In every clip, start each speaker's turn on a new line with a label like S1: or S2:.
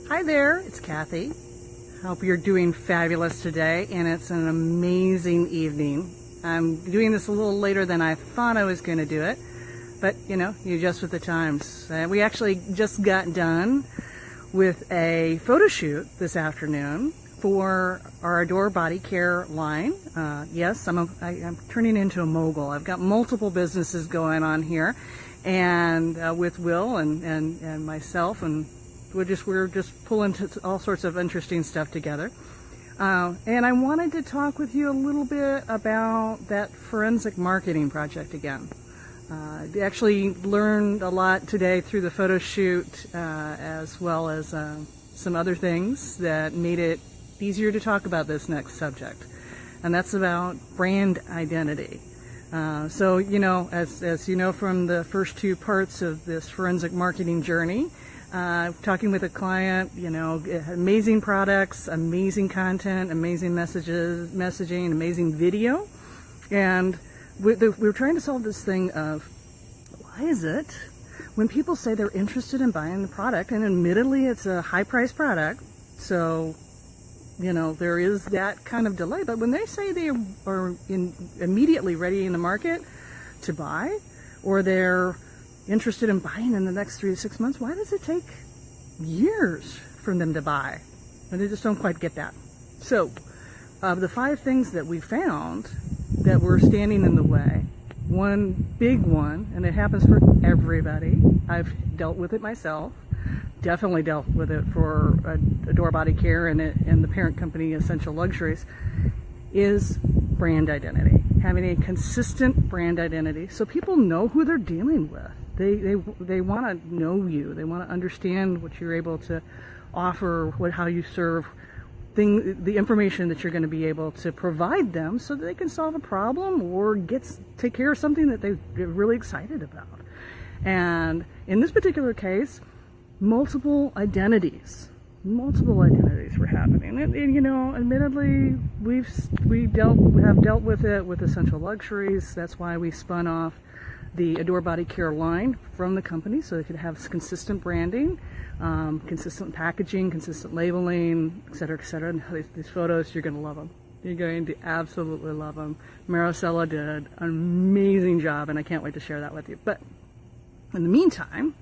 S1: Hi there, it's Kathy. Hope you're doing fabulous today, and it's an amazing evening. I'm doing this a little later than I thought I was going to do it, but you adjust with the times. We actually just got done with a photo shoot this afternoon for our Adore Body Care line. Yes, I'm turning into a mogul. I've got multiple businesses going on here, and with Will and myself, and we're just pulling all sorts of interesting stuff together. And I wanted to talk with you a little bit about that forensic marketing project again. I actually learned a lot today through the photo shoot, as well as some other things that made it easier to talk about this next subject, and that's about brand identity. So as you know from the first two parts of this forensic marketing journey, talking with a client, amazing products, amazing content, amazing messaging, amazing video, and we're trying to solve this thing of why is it when people say they're interested in buying the product, and admittedly it's a high-priced product, so there is that kind of delay, but when they say they are immediately ready in the market to buy, or they're interested in buying in the next 3 to 6 months, why does it take years for them to buy? And they just don't quite get that. So, of the 5 things that we found that were standing in the way, one big one, and it happens for everybody, I've dealt with it myself, definitely dealt with it for Adore Body Care and the parent company Essential Luxuries, is brand identity. Having a consistent brand identity so people know who they're dealing with. They want to know you. They want to understand what you're able to offer, how you serve, the information that you're going to be able to provide them so that they can solve a problem or take care of something that they're really excited about. And in this particular case, multiple identities were happening, and admittedly we have dealt with it with Essential Luxuries. That's why we spun off the Adore Body Care line from the company, so they could have consistent branding, consistent packaging, consistent labeling, etc., etc. And these photos, you're going to love them. You're going to absolutely love them. Maricela did an amazing job, and I can't wait to share that with you. But in the meantime,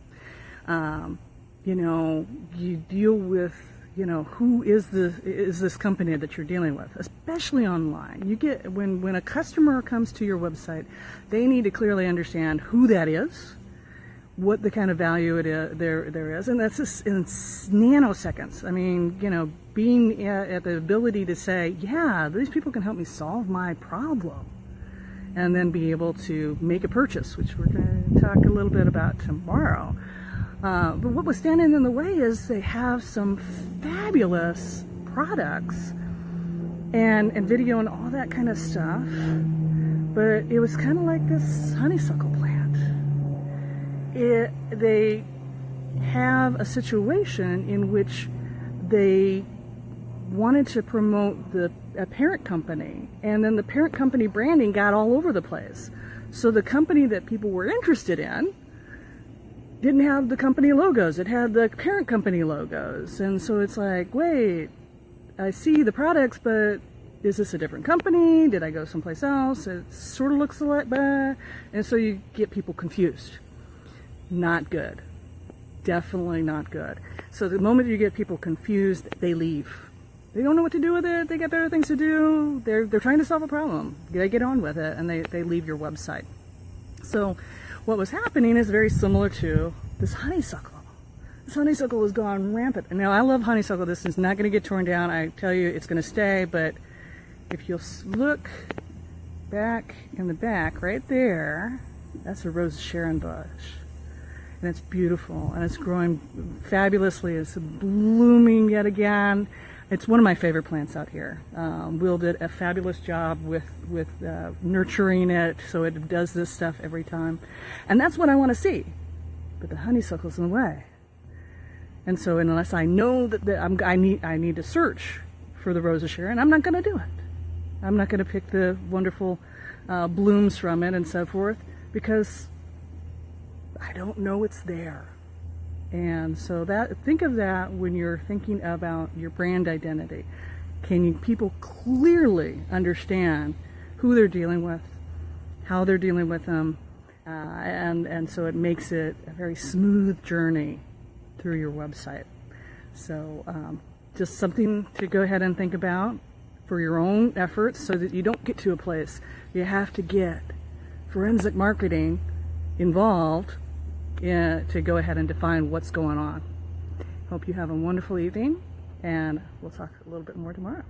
S1: you deal with, who is this company that you're dealing with, especially online. You get, when a customer comes to your website, they need to clearly understand who that is, what the kind of value there is, and that's just in nanoseconds. I mean, being at the ability to say, yeah, these people can help me solve my problem, and then be able to make a purchase, which we're going to talk a little bit about tomorrow. But what was standing in the way is they have some fabulous products and video and all that kind of stuff, but it was kind of like this honeysuckle plant. They have a situation in which they wanted to promote a parent company, and then the parent company branding got all over the place. So the company that people were interested in didn't have the company logos, it had the parent company logos. And so it's like, wait, I see the products, but is this a different company? Did I go someplace else? It sort of looks like that. And so you get people confused. Not good. Definitely not good. So the moment you get people confused, they leave. They don't know what to do with it. They got better things to do. They're trying to solve a problem. They get on with it, and they leave your website. So what was happening is very similar to this honeysuckle. This honeysuckle has gone rampant. And now I love honeysuckle. This is not going to get torn down. I tell you, it's going to stay. But if you'll look back in the back, right there, that's a Rose Sharon bush. And it's beautiful. And it's growing fabulously. It's blooming yet again. It's one of my favorite plants out here. Will did a fabulous job with nurturing it, so it does this stuff every time. And that's what I want to see. But the honeysuckle's in the way. And so unless I know that I need to search for the Rose of Sharon, I'm not going to do it. I'm not going to pick the wonderful blooms from it and so forth, because I don't know it's there. And so think of that when you're thinking about your brand identity. Can people clearly understand who they're dealing with, how they're dealing with them, and so it makes it a very smooth journey through your website. So just something to go ahead and think about for your own efforts, so that you don't get to a place you have to get forensic marketing involved to go ahead and define what's going on. Hope you have a wonderful evening, and we'll talk a little bit more tomorrow.